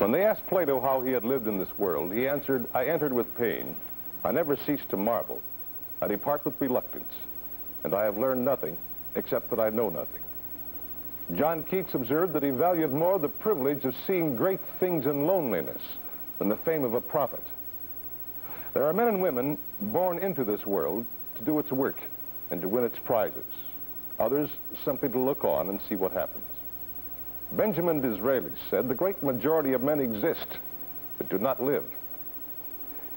When they asked Plato how he had lived in this world, he answered, "I entered with pain. I never ceased to marvel. I depart with reluctance. And I have learned nothing except that I know nothing." John Keats observed that he valued more the privilege of seeing great things in loneliness than the fame of a prophet. There are men and women born into this world to do its work and to win its prizes. Others simply to look on and see what happens. Benjamin Disraeli said, "The great majority of men exist, but do not live."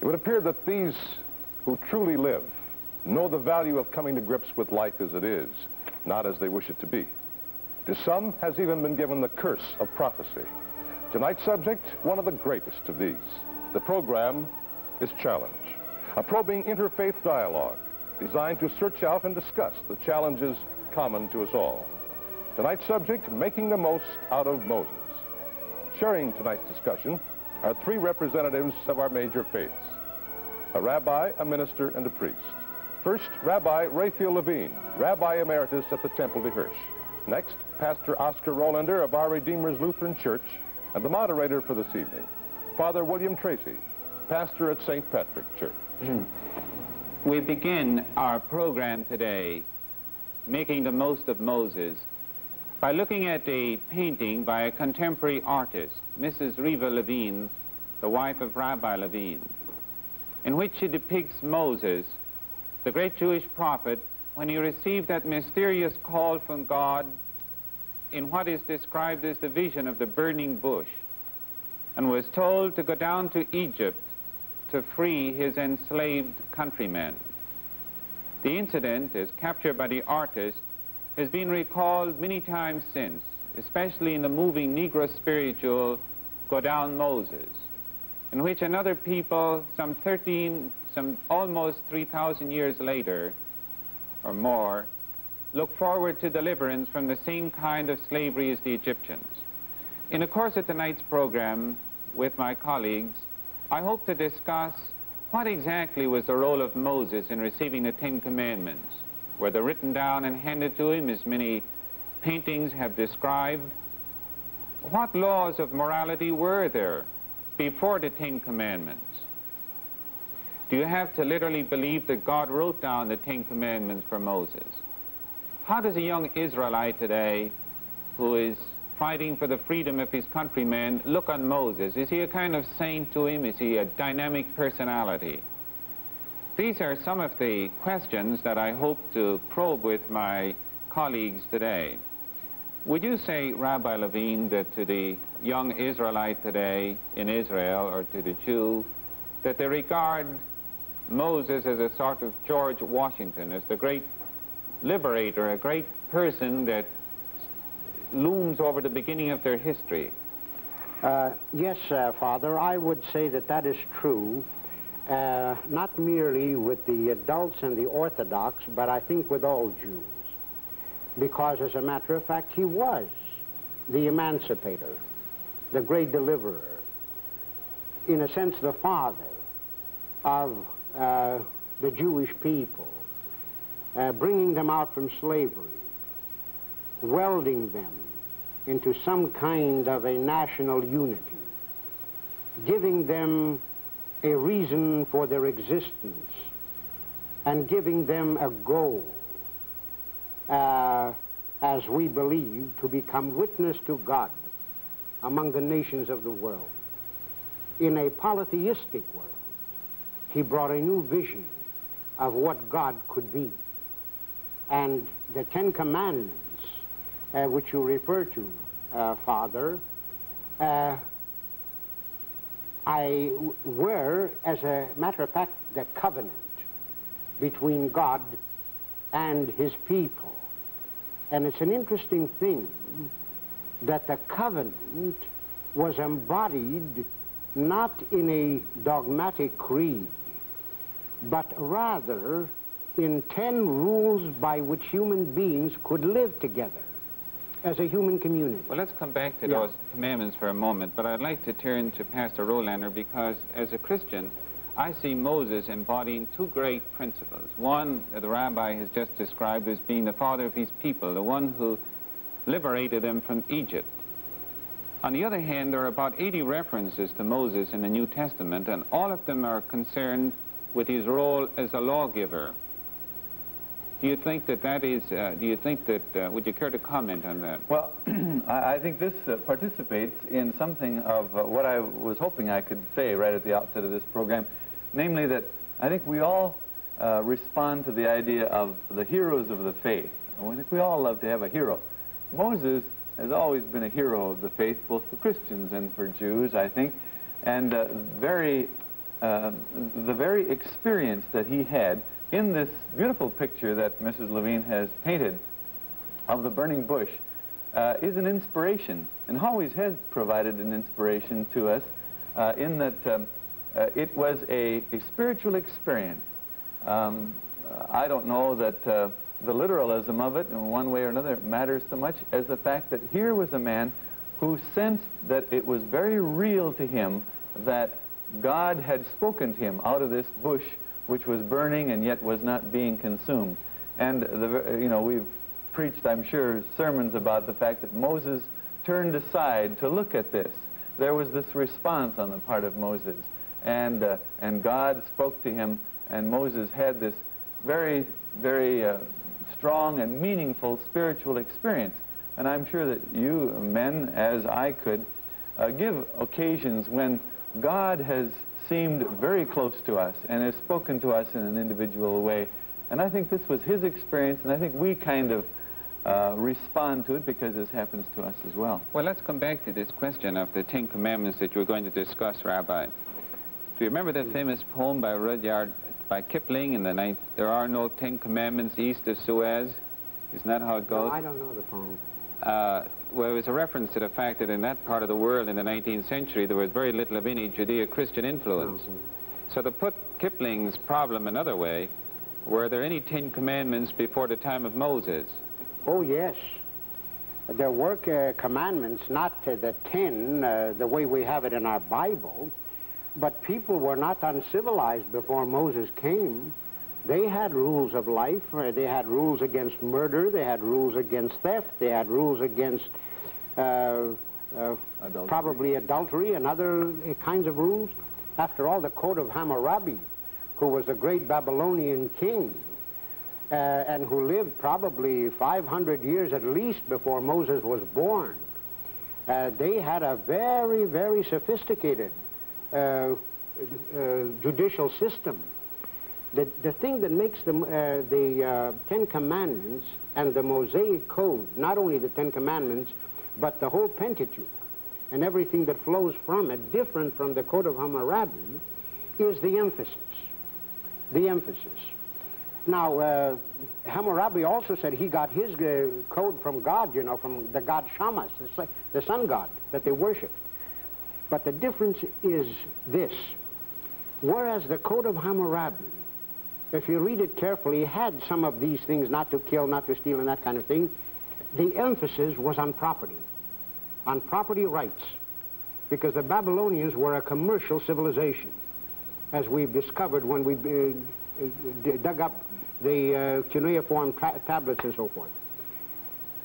It would appear that these who truly live know the value of coming to grips with life as it is, not as they wish it to be. To some has even been given the curse of prophecy. Tonight's subject, one of the greatest of these. The program is Challenge, a probing interfaith dialogue designed to search out and discuss the challenges common to us all. Tonight's subject, making the most out of Moses. Sharing tonight's discussion are three representatives of our major faiths: a rabbi, a minister, and a priest. First, Rabbi Raphael Levine, Rabbi Emeritus at the Temple de Hirsch. Next, Pastor Oscar Rolander of Our Redeemer's Lutheran Church, and the moderator for this evening, Father William Tracy, pastor at St. Patrick Church. We begin our program today, Making the Most of Moses, by looking at a painting by a contemporary artist, Mrs. Reva Levine, the wife of Rabbi Levine, in which she depicts Moses, the great Jewish prophet, when he received that mysterious call from God in what is described as the vision of the burning bush, and was told to go down to Egypt to free his enslaved countrymen. The incident, as captured by the artist, has been recalled many times since, especially in the moving Negro spiritual, Go Down Moses, in which another people, some almost 3,000 years later, or more, look forward to deliverance from the same kind of slavery as the Egyptians. In the course of tonight's program, with my colleagues, I hope to discuss what exactly was the role of Moses in receiving the Ten Commandments. Were they written down and handed to him, as many paintings have described? What laws of morality were there before the Ten Commandments? Do you have to literally believe that God wrote down the Ten Commandments for Moses? How does a young Israelite today, who is fighting for the freedom of his countrymen, look on Moses? Is he a kind of saint to him? Is he a dynamic personality? These are some of the questions that I hope to probe with my colleagues today. Would you say, Rabbi Levine, that to the young Israelite today in Israel, or to the Jew, that they regard Moses as a sort of George Washington, as the great liberator, a great person that looms over the beginning of their history? Yes, Father, I would say that that is true, not merely with the adults and the Orthodox, but I think with all Jews. Because, as a matter of fact, he was the emancipator, the great deliverer, in a sense the father of the Jewish people, bringing them out from slavery, welding them into some kind of a national unity, giving them a reason for their existence, and giving them a goal, as we believe, to become witness to God among the nations of the world. In a polytheistic world, he brought a new vision of what God could be. And the Ten Commandments, which you refer to, Father, were, as a matter of fact, the covenant between God and his people. And it's an interesting thing that the covenant was embodied not in a dogmatic creed, but rather in 10 rules by which human beings could live together as a human community. Well, let's come back to those commandments for a moment, but I'd like to turn to Pastor Rolander, because as a Christian, I see Moses embodying two great principles. One, the rabbi has just described as being the father of his people, the one who liberated them from Egypt. On the other hand, there are about 80 references to Moses in the New Testament, and all of them are concerned with his role as a lawgiver. Do you think that would you care to comment on that? Well, I think this participates in something of what I was hoping I could say right at the outset of this program, namely that I think we all respond to the idea of the heroes of the faith. I think we all love to have a hero. Moses has always been a hero of the faith, both for Christians and for Jews, I think, and the very experience that he had in this beautiful picture that Mrs. Levine has painted of the burning bush is an inspiration, and always has provided an inspiration to us in that it was a spiritual experience. I don't know that the literalism of it in one way or another matters so much as the fact that here was a man who sensed that it was very real to him that God had spoken to him out of this bush which was burning and yet was not being consumed. And, you know, we've preached, I'm sure, sermons about the fact that Moses turned aside to look at this. There was this response on the part of Moses, and God spoke to him, and Moses had this very, very strong and meaningful spiritual experience. And I'm sure that you men, as I could, give occasions when God has seemed very close to us and has spoken to us in an individual way. And I think this was his experience, and I think we kind of respond to it because this happens to us as well. Well, let's come back to this question of the Ten Commandments that you were going to discuss, Rabbi. Do you remember that famous poem by Rudyard by Kipling in the night, "There are no 10 commandments east of Suez"? Isn't that how it goes? No, I don't know the poem. Well, it was a reference to the fact that in that part of the world in the 19th century there was very little of any Judeo-Christian influence. So to put Kipling's problem another way, were there any 10 commandments before the time of Moses? Oh, yes. There were commandments, not the 10, the way we have it in our Bible, but people were not uncivilized before Moses came. They had rules of life. They had rules against murder. They had rules against theft. They had rules against probably adultery and other kinds of rules. After all, the Code of Hammurabi, who was a great Babylonian king and who lived probably 500 years at least before Moses was born, they had a very, very sophisticated judicial system. The thing that makes the 10 Commandments and the Mosaic Code, not only the 10 Commandments, but the whole Pentateuch and everything that flows from it, different from the Code of Hammurabi, is the emphasis. The emphasis. Now, Hammurabi also said he got his code from God, you know, from the god Shamash, the sun god that they worshipped. But the difference is this. Whereas the Code of Hammurabi, if you read it carefully, had some of these things, not to kill, not to steal, and that kind of thing, the emphasis was on property rights, because the Babylonians were a commercial civilization, as we've discovered when we dug up the cuneiform tablets and so forth.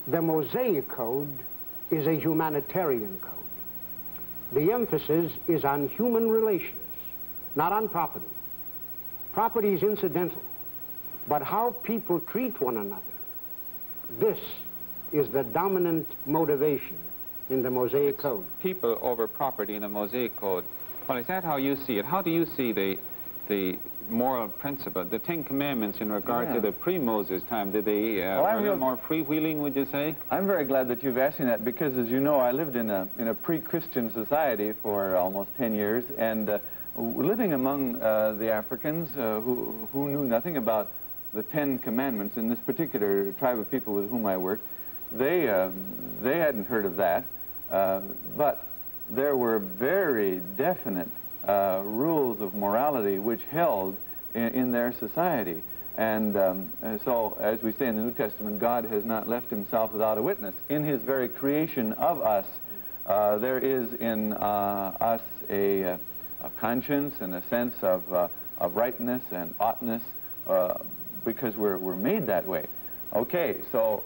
The Mosaic Code is a humanitarian code. The emphasis is on human relations, not on property. Property is incidental, but how people treat one another, this is the dominant motivation in the Mosaic Code. People over property in the Mosaic Code. Well, is that how you see it? How do you see the moral principle, the 10 Commandments in regard to the pre-Moses time? Did they were a little more freewheeling, would you say? I'm very glad that you've asked me that, because as you know, I lived in a pre-Christian society for almost 10 years, and living among the Africans who knew nothing about the 10 Commandments in this particular tribe of people with whom I worked, they hadn't heard of that, but there were very definite rules of morality which held in their society. And so, as we say in the New Testament, God has not left himself without a witness. In his very creation of us, there is in us a conscience and a sense of rightness and oughtness, because we're made that way. Okay, so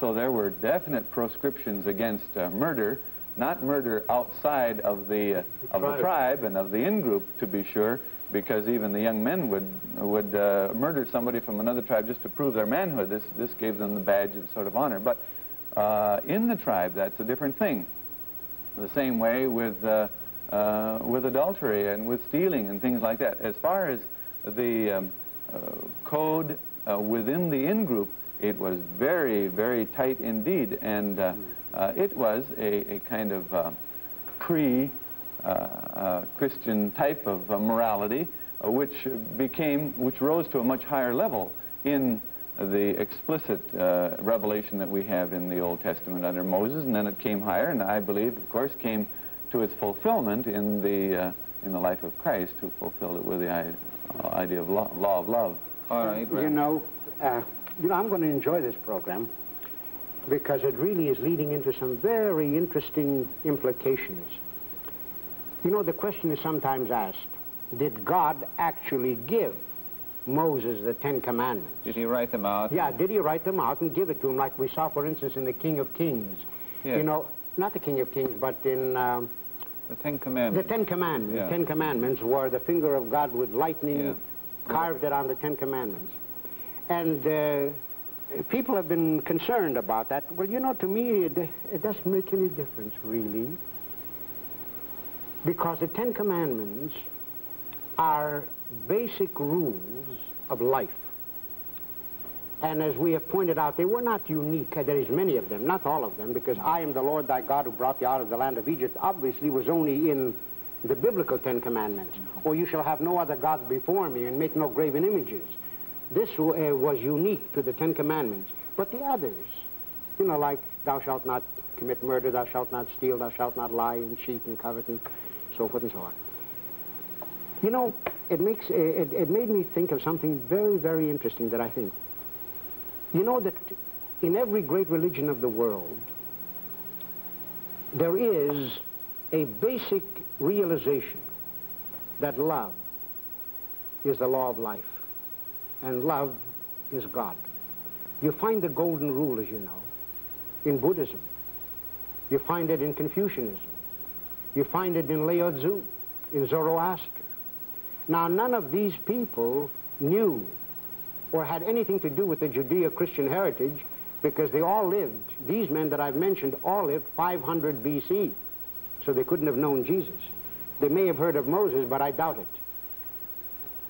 there were definite proscriptions against murder. not murder outside of the tribe and of the in-group, to be sure, because even the young men would murder somebody from another tribe just to prove their manhood. This gave them the badge of sort of honor. But in the tribe, that's a different thing. The same way with adultery and with stealing and things like that. As far as the code within the in-group, it was very, very tight indeed, and it was a kind of pre-Christian type of morality, which rose to a much higher level in the explicit revelation that we have in the Old Testament under Moses, and then it came higher, and I believe, of course, came to its fulfillment in the life of Christ, who fulfilled it with the idea of law of love. All right. You know, I'm going to enjoy this program because it really is leading into some very interesting implications. You know, the question is sometimes asked, did God actually give Moses the 10 Commandments? Did he write them out? Yeah, did he write them out and give it to him, like we saw, for instance, in the King of Kings? Yes. You know, not the King of Kings, but in... the 10 Commandments. The 10 Commandments. Yeah. 10 Commandments were the finger of God with lightning carved it on the 10 Commandments. And people have been concerned about that. Well, you know, to me, it doesn't make any difference, really. Because the 10 Commandments are basic rules of life. And as we have pointed out, they were not unique. There is many of them, not all of them, because I am the Lord thy God who brought thee out of the land of Egypt obviously was only in the biblical 10 Commandments. Or you shall have no other gods before me and make no graven images. This was unique to the 10 Commandments. But the others, you know, like thou shalt not commit murder, thou shalt not steal, thou shalt not lie and cheat and covet and so forth and so on. You know, it made me think of something very, very interesting that I think. You know that in every great religion of the world, there is a basic realization that love is the law of life, and love is God. You find the golden rule, as you know, in Buddhism. You find it in Confucianism. You find it in Lao Tzu, in Zoroaster. Now, none of these people knew or had anything to do with the Judeo-Christian heritage because they all lived, these men that I've mentioned, all lived 500 BC. So they couldn't have known Jesus. They may have heard of Moses, but I doubt it.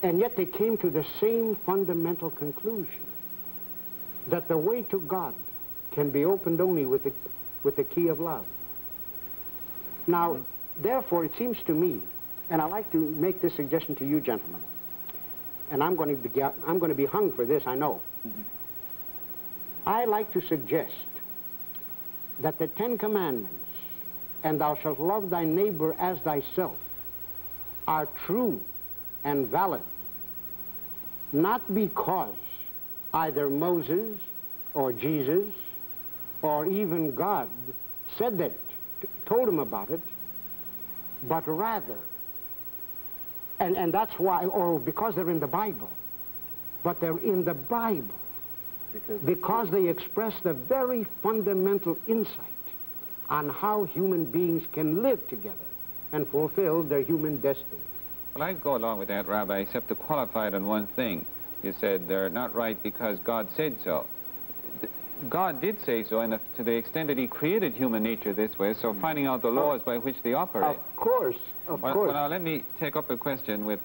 And yet they came to the same fundamental conclusion, that the way to God can be opened only with the key of love. Now, therefore, it seems to me, and I'd like to make this suggestion to you gentlemen, and I'm going to be hung for this, I know. I like to suggest that the 10 Commandments and thou shalt love thy neighbor as thyself are true and valid, not because either Moses or Jesus or even God said that, told him about it, but rather, and that's why, or because they're in the Bible, but they're in the Bible because they express the very fundamental insight on how human beings can live together and fulfill their human destiny. Well, I'd go along with that, Rabbi, except to qualify it on one thing. You said they're not right because God said so. God did say so, and to the extent that he created human nature this way, so finding out the laws by which they operate. Of course, of course. Well, now let me take up a question with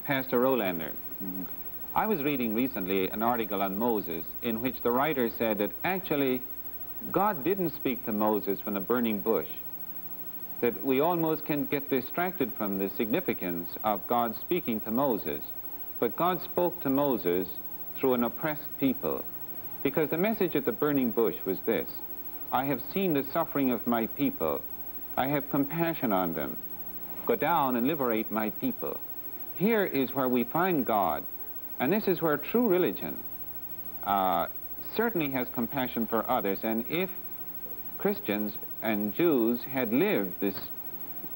Pastor Rolander. I was reading recently an article on Moses in which the writer said that actually God didn't speak to Moses from a burning bush, that we almost can get distracted from the significance of God speaking to Moses. But God spoke to Moses through an oppressed people, because the message at the burning bush was this: I have seen the suffering of my people. I have compassion on them. Go down and liberate my people. Here is where we find God, and this is where true religion certainly has compassion for others. And if Christians and Jews had lived this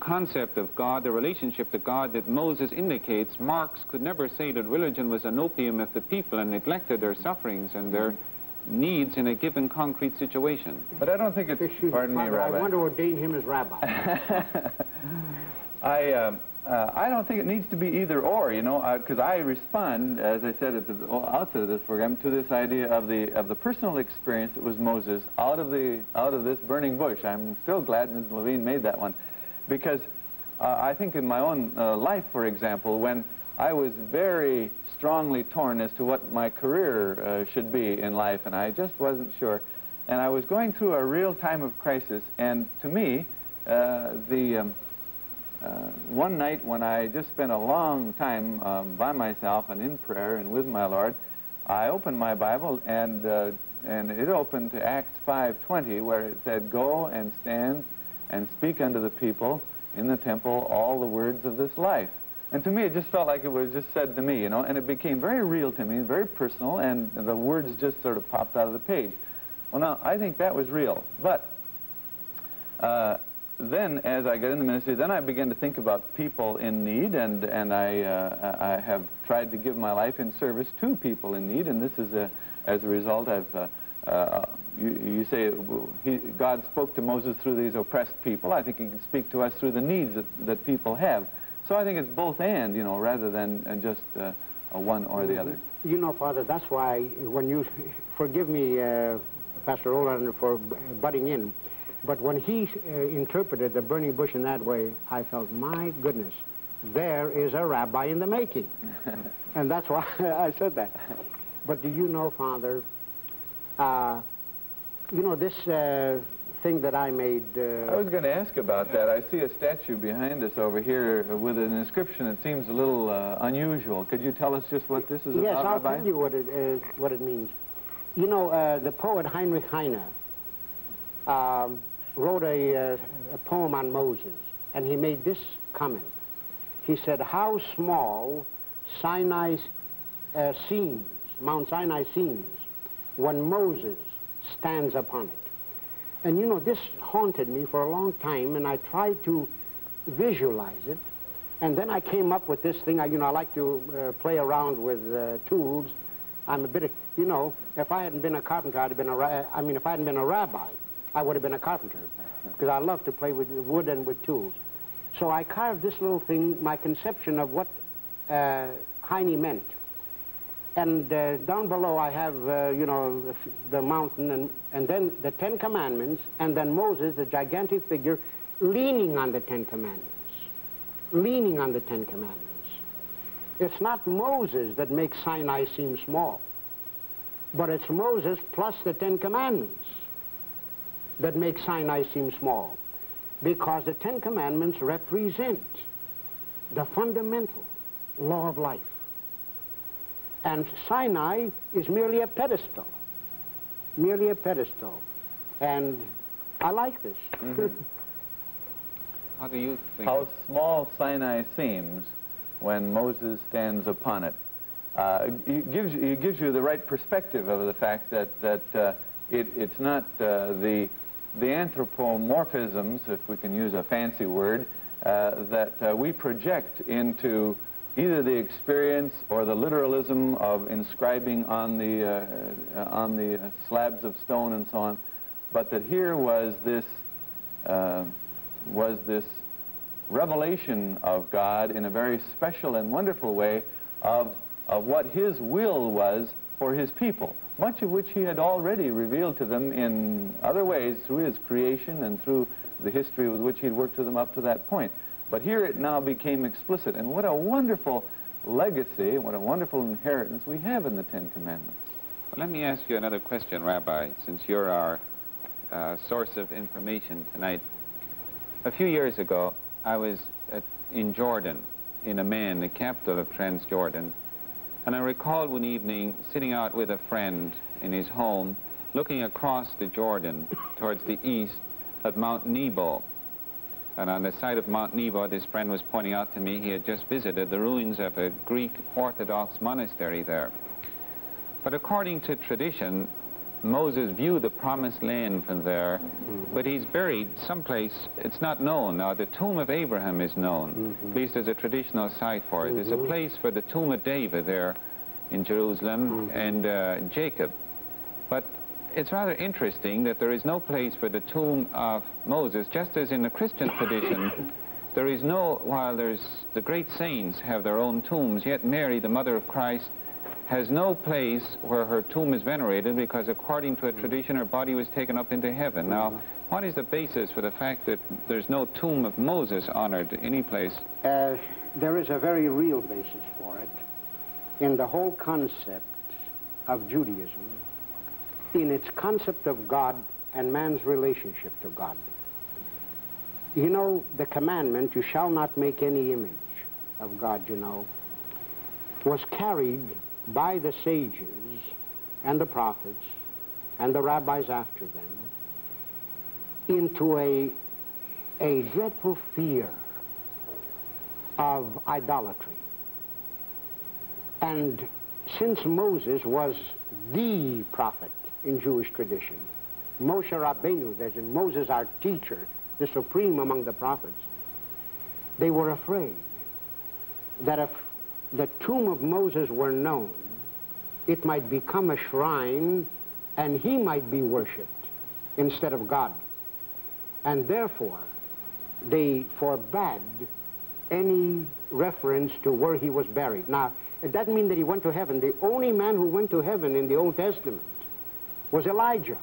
concept of God, the relationship to God that Moses indicates, Marx could never say that religion was an opium of the people and neglected their sufferings and their needs in a given concrete situation. But I don't think it's, pardon me, Father, Rabbi. I want to ordain him as rabbi. I don't think it needs to be either or, you know, because I respond, as I said at the outset of this program, to this idea of the personal experience that was Moses out of this burning bush. I'm still glad Ms. Levine made that one, because I think in my own life, for example, when I was very strongly torn as to what my career should be in life, and I just wasn't sure, and I was going through a real time of crisis, and to me, one night when I just spent a long time by myself and in prayer and with my Lord, I opened my Bible and it opened to Acts 5:20, where it said, "Go and stand and speak unto the people in the temple all the words of this life." And to me, it just felt like it was just said to me, you know, and it became very real to me, very personal, and the words just sort of popped out of the page. Well, now, I think that was real, but then, as I got into ministry, then I began to think about people in need, and I have tried to give my life in service to people in need, and this is as a result, you say God spoke to Moses through these oppressed people. I think he can speak to us through the needs that people have. So I think it's both and, you know, rather than just a one or the other. You know, Father, that's why when you, forgive me, Pastor Roland, for butting in, but when he interpreted the burning bush in that way, I felt, my goodness, there is a rabbi in the making. And that's why I said that. But do you know, Father, you know, this thing that I made... I was going to ask about that. I see a statue behind us over here with an inscription that seems a little unusual. Could you tell us just what this is about, Yes, I'll Rabbi? tell you what it means. You know, the poet Heinrich Heine wrote a poem on Moses, and he made this comment. He said, how small Sinai seems, Mount Sinai seems, when Moses stands upon it. And you know, this haunted me for a long time, and I tried to visualize it, and then I came up with this thing. I like to play around with tools. I'm a bit of, you know, if I hadn't been a carpenter, I'd have been if I hadn't been a rabbi, I would have been a carpenter, because I love to play with wood and with tools. So I carved this little thing, my conception of what Heine meant. And down below I have, you know, the mountain, and then the Ten Commandments, and then Moses, the gigantic figure, leaning on the Ten Commandments. Leaning on the Ten Commandments. It's not Moses that makes Sinai seem small, but it's Moses plus the Ten Commandments that make Sinai seem small, because the Ten Commandments represent the fundamental law of life. And Sinai is merely a pedestal, and I like this. Mm-hmm. How do you think? How small Sinai seems when Moses stands upon it. It gives you the right perspective of the fact that it's not the anthropomorphisms, if we can use a fancy word, that we project into either the experience or the literalism of inscribing on the slabs of stone and so on, but that here was this revelation of God in a very special and wonderful way of what his will was for his people, much of which he had already revealed to them in other ways through his creation and through the history with which he'd worked to them up to that point. But here it now became explicit, and what a wonderful legacy, what a wonderful inheritance we have in the Ten Commandments. Well, let me ask you another question, Rabbi, since you're our source of information tonight. A few years ago, I was in Jordan, in Amman, the capital of Transjordan, and I recalled one evening sitting out with a friend in his home, looking across the Jordan towards the east at Mount Nebo. And on the side of Mount Nebo, this friend was pointing out to me he had just visited the ruins of a Greek Orthodox monastery there. But according to tradition, Moses viewed the promised land from there, but he's buried someplace, it's not known. Now, the tomb of Abraham is known, at least there's a traditional site for it. There's a place for the tomb of David there in Jerusalem, and Jacob. But it's rather interesting that there is no place for the tomb of Moses, just as in the Christian tradition, there is no, while there's the great saints have their own tombs, yet Mary, the mother of Christ, has no place where her tomb is venerated because according to a tradition her body was taken up into heaven. Now, what is the basis for the fact that there's no tomb of Moses honored any place? There is a very real basis for it in the whole concept of Judaism, in its concept of God and man's relationship to God. You know, the commandment, you shall not make any image of God, you know, was carried by the sages and the prophets and the rabbis after them into a dreadful fear of idolatry. And since Moses was the prophet in Jewish tradition, Moshe Rabbeinu, there's Moses our teacher, the supreme among the prophets, they were afraid that if the tomb of Moses were known, it might become a shrine and he might be worshipped instead of God. And therefore, they forbade any reference to where he was buried. Now, it doesn't mean that he went to heaven. The only man who went to heaven in the Old Testament was Elijah,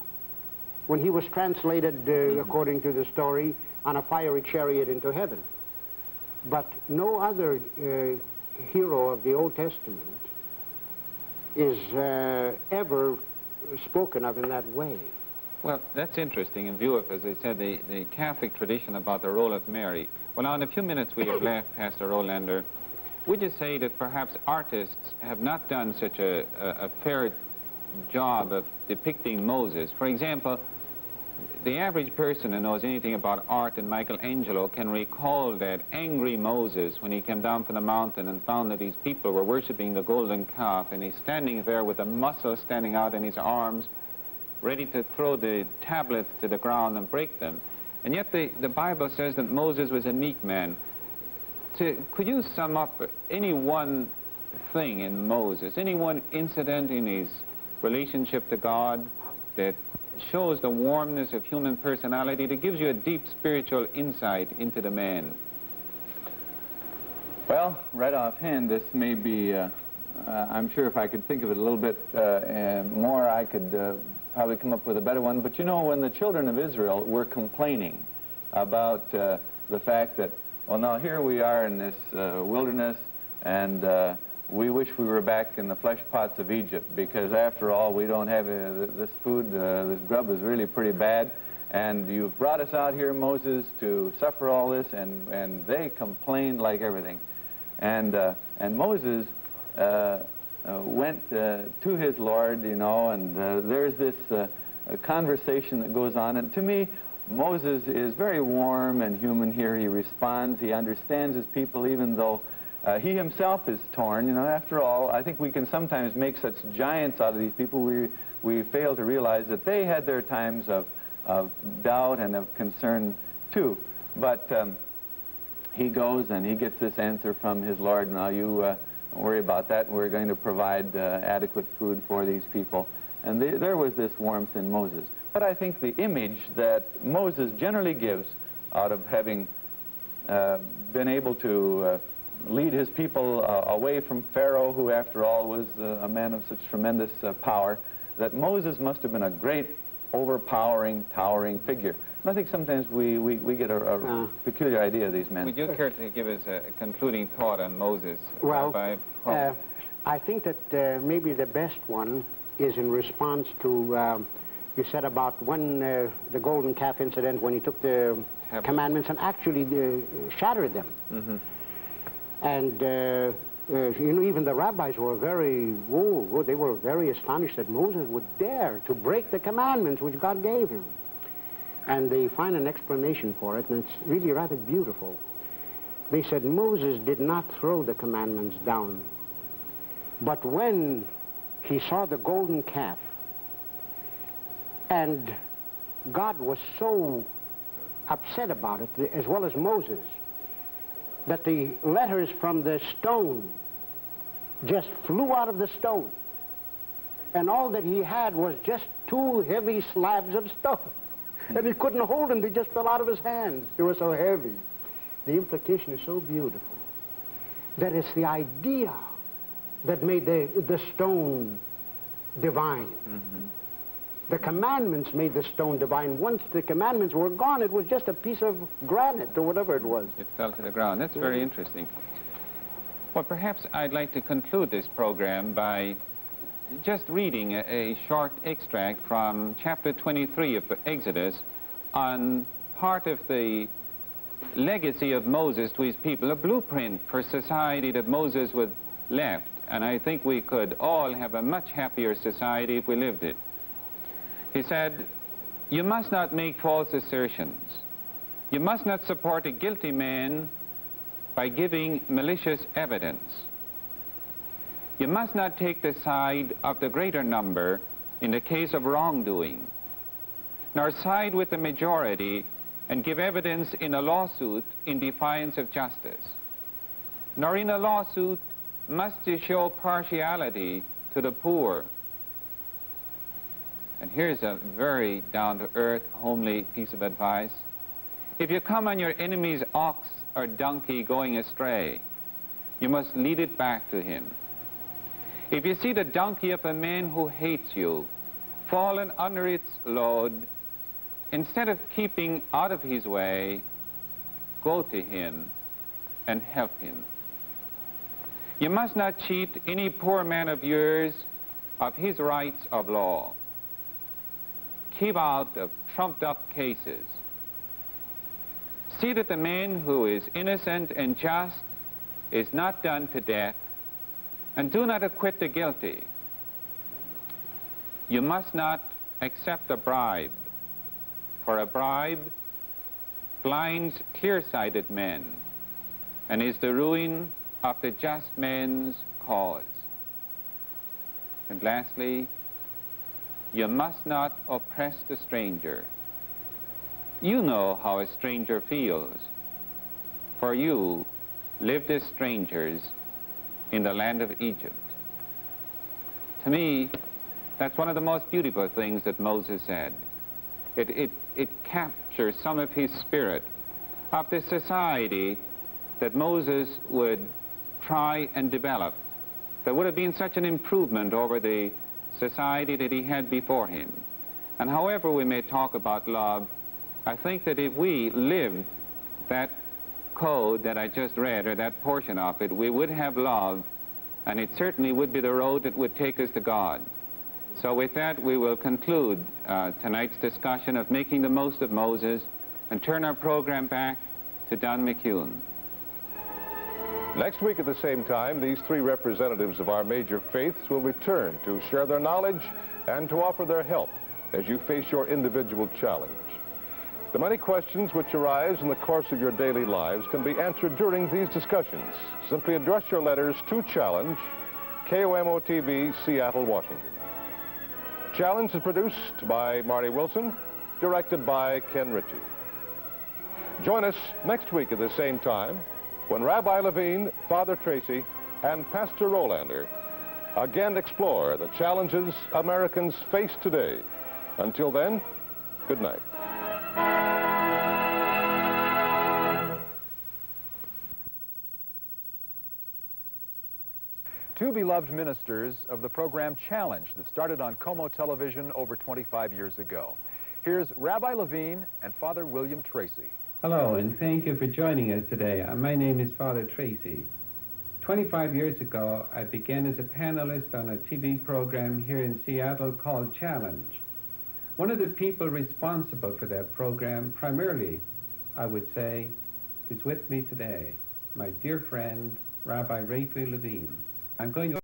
when he was translated, according to the story, on a fiery chariot into heaven. But no other hero of the Old Testament is ever spoken of in that way. Well, that's interesting in view of, as I said, the Catholic tradition about the role of Mary. Well, now, in a few minutes we have left, Pastor Olander. Would you say that perhaps artists have not done such a fair job of depicting Moses? For example, the average person who knows anything about art and Michelangelo can recall that angry Moses when he came down from the mountain and found that these people were worshiping the golden calf, and he's standing there with the muscles standing out in his arms, ready to throw the tablets to the ground and break them. And yet the Bible says that Moses was a meek man. Could you sum up any one thing in Moses, any one incident in his relationship to God that shows the warmness of human personality, that gives you a deep spiritual insight into the man? Well, right offhand, this may be, I'm sure if I could think of it a little bit more, I could probably come up with a better one. But you know, when the children of Israel were complaining about the fact that, well, now here we are in this wilderness, and we wish we were back in the flesh pots of Egypt, because after all, we don't have this food, this grub is really pretty bad, and you've brought us out here, Moses, to suffer all this, and they complained like everything. And Moses went to his Lord, you know, and there's this conversation that goes on, and to me, Moses is very warm and human here. He responds, he understands his people, even though he himself is torn. You know, after all, I think we can sometimes make such giants out of these people. We fail to realize that they had their times of doubt and of concern too. But he goes and he gets this answer from his Lord. Now you don't worry about that. We're going to provide adequate food for these people. And there was this warmth in Moses. But I think the image that Moses generally gives out of having been able to lead his people away from Pharaoh, who after all was a man of such tremendous power, that Moses must have been a great, overpowering, towering figure. And I think sometimes we get a peculiar idea of these men. Would you care to give us a concluding thought on Moses? Well, I think that maybe the best one is in response to, you said about when the golden calf incident, when he took the commandments and actually shattered them. Mm-hmm. And, you know, even the rabbis were they were very astonished that Moses would dare to break the commandments which God gave him. And they find an explanation for it, and it's really rather beautiful. They said Moses did not throw the commandments down, but when he saw the golden calf, and God was so upset about it, as well as Moses, that the letters from the stone just flew out of the stone. And all that he had was just 2 heavy slabs of stone. And he couldn't hold them. They just fell out of his hands. They were so heavy. The implication is so beautiful that it's the idea that made the stone divine. Mm-hmm. The commandments made the stone divine. Once the commandments were gone, it was just a piece of granite or whatever it was. It fell to the ground. That's very interesting. Well, perhaps I'd like to conclude this program by just reading a short extract from chapter 23 of Exodus on part of the legacy of Moses to his people, a blueprint for society that Moses would left. And I think we could all have a much happier society if we lived it. He said, "You must not make false assertions. You must not support a guilty man by giving malicious evidence. You must not take the side of the greater number in the case of wrongdoing, nor side with the majority and give evidence in a lawsuit in defiance of justice. Nor in a lawsuit must you show partiality to the poor." And here's a very down-to-earth, homely piece of advice. "If you come on your enemy's ox or donkey going astray, you must lead it back to him. If you see the donkey of a man who hates you fallen under its load, instead of keeping out of his way, go to him and help him. You must not cheat any poor man of yours of his rights of law. Keep out of trumped-up cases. See that the man who is innocent and just is not done to death, and do not acquit the guilty. You must not accept a bribe, for a bribe blinds clear-sighted men and is the ruin of the just man's cause. And lastly, you must not oppress the stranger. You know how a stranger feels, for you lived as strangers in the land of Egypt." To me, that's one of the most beautiful things that Moses said. It captures some of his spirit of the society that Moses would try and develop, that would have been such an improvement over the society that he had before him. And however we may talk about love, I think that if we lived that code that I just read, or that portion of it, we would have love, and it certainly would be the road that would take us to God. So with that, we will conclude tonight's discussion of making the most of Moses and turn our program back to Don McCune. Next week at the same time, these 3 representatives of our major faiths will return to share their knowledge and to offer their help as you face your individual challenge. The many questions which arise in the course of your daily lives can be answered during these discussions. Simply address your letters to Challenge, KOMO-TV, Seattle, Washington. Challenge is produced by Marty Wilson, directed by Ken Ritchie. Join us next week at the same time when Rabbi Levine, Father Tracy, and Pastor Rolander again explore the challenges Americans face today. Until then, good night. Two beloved ministers of the program Challenge that started on Como Television over 25 years ago. Here's Rabbi Levine and Father William Tracy. Hello, and thank you for joining us today. My name is Father Tracy. 25 years ago, I began as a panelist on a TV program here in Seattle called Challenge. One of the people responsible for that program, primarily, I would say, is with me today, my dear friend, Rabbi Raphael Levine. I'm going to